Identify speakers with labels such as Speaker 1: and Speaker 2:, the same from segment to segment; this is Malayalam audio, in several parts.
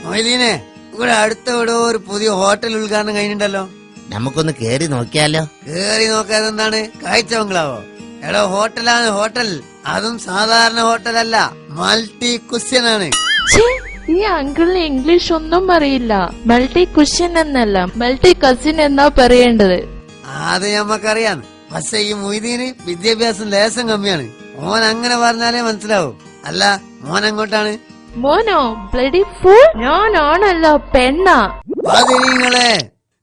Speaker 1: മൊയ്തീനെ, ഇവിടെ അടുത്ത ഇവിടെ ഒരു പുതിയ ഹോട്ടൽ ഉദ്ഘാടനം കഴിഞ്ഞിട്ടുണ്ടല്ലോ.
Speaker 2: നമുക്കൊന്ന് കേറി നോക്കിയാലോ?
Speaker 1: കേറി നോക്കാതെ എന്താണ്, കാഴ്ച ബംഗ്ലാവോ? എടോ, ഹോട്ടലാണ് ഹോട്ടൽ. അതും സാധാരണ ഹോട്ടലല്ല, മൾട്ടി കുഷ്യൻ ആണ്.
Speaker 3: ഈ അങ്കിളിന് ഇംഗ്ലീഷ് ഒന്നും അറിയില്ല. മൾട്ടി കുഷ്യൻ എന്നല്ല, മൾട്ടി കസിൻ എന്നാ പറയേണ്ടത്.
Speaker 1: അത് ഞമ്മക്കറിയാം. പക്ഷെ ഈ മൊയ്തീന് വിദ്യാഭ്യാസം ലേശം കമ്മിയാണ്. മോൻ അങ്ങനെ പറഞ്ഞാലേ മനസ്സിലാവും. അല്ല, മോൻ എങ്ങോട്ടാണ്?
Speaker 3: മോനോ? Bloody fool. ഞാനാണല്ലോ പെണ്ണാ.
Speaker 1: നിങ്ങളെ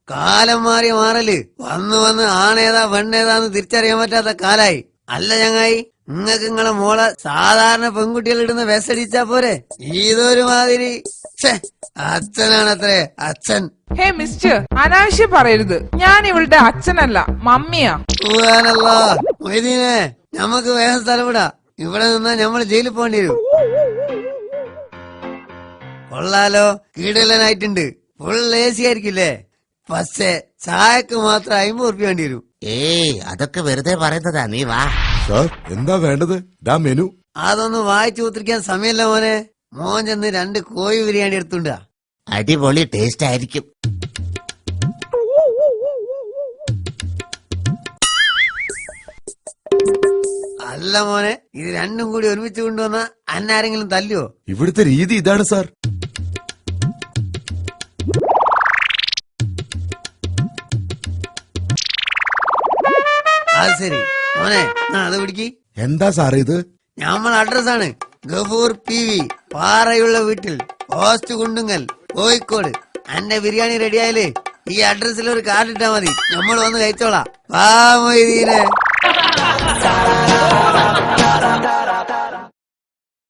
Speaker 1: കാലം മാറി മാറല് വന്ന് വന്ന് ആണേതാ പെണ്ണേതാന്ന് തിരിച്ചറിയാൻ പറ്റാത്ത കാലായി. അല്ല ചങ്ങായി, നിങ്ങക്ക് നിങ്ങളെ മോളെ സാധാരണ പെൺകുട്ടികൾ ഇടുന്ന വെസടിച്ചാ പോരെ? ഇതൊരു മാതിരി. അച്ഛനാണത്രേ, അച്ഛൻ.
Speaker 4: ഹേ മിസ്റ്റർ, അനാവശ്യം പറയരുത്. ഞാൻ ഇവളുടെ അച്ഛനല്ല, മമ്മിയാ.
Speaker 1: മൊയ്തീനെ, ഞമ്മക്ക് വേഗം സ്ഥലം വിടാ. ഇവിടെ നിന്നാ ഞമ്മള് ജയിലിൽ പോകേണ്ടി വരും. കൊള്ളാലോ, കീടലനായിട്ടുണ്ട്. Full AC ആയിരിക്കില്ലേ? പക്ഷേ ചായക്ക് മാത്രം 50 ഉറുപ്പിക വേണ്ടി വരും.
Speaker 2: ഏയ്, അതൊക്കെ വെറുതെ പറയുന്നതാ. നീ വാ.
Speaker 5: സാർ, എന്താ വേണ്ടത്? മെനു.
Speaker 1: അതൊന്നും വായിച്ചു ഉത്തരിക്കാൻ സമയമില്ല മോനെ. മോൻ ചെന്ന് 2 കോഴി ബിരിയാണി എടുത്തുണ്ടാ.
Speaker 2: അടിപൊളി ടേസ്റ്റ് ആയിരിക്കും.
Speaker 1: അല്ല മോനെ, ഇത് രണ്ടും കൂടി ഒരുമിച്ച് കൊണ്ടുവന്ന അന്നാരെങ്കിലും തല്ലുവോ?
Speaker 5: ഇവിടുത്തെ രീതി ഇതാണ് സാർ.
Speaker 1: അത് ശരി മോനെ, അത് പിടിക്ക്.
Speaker 5: എന്താ സാർ ഇത്?
Speaker 1: ഞമ്മൾ അഡ്രസ്സാണ് ഗഫൂർ PV, പാറയുള്ള വീട്ടിൽ, പോസ്റ്റ് കുണ്ടുങ്ങൽ, കോഴിക്കോട്. അന്റെ ബിരിയാണി റെഡിയായാലേ ഈ അഡ്രസ്സിൽ ഒരു കാർഡ് ഇട്ടാ മതി. നമ്മൾ വന്ന് കഴിച്ചോളാം. വാ മൊയ്തീനെ.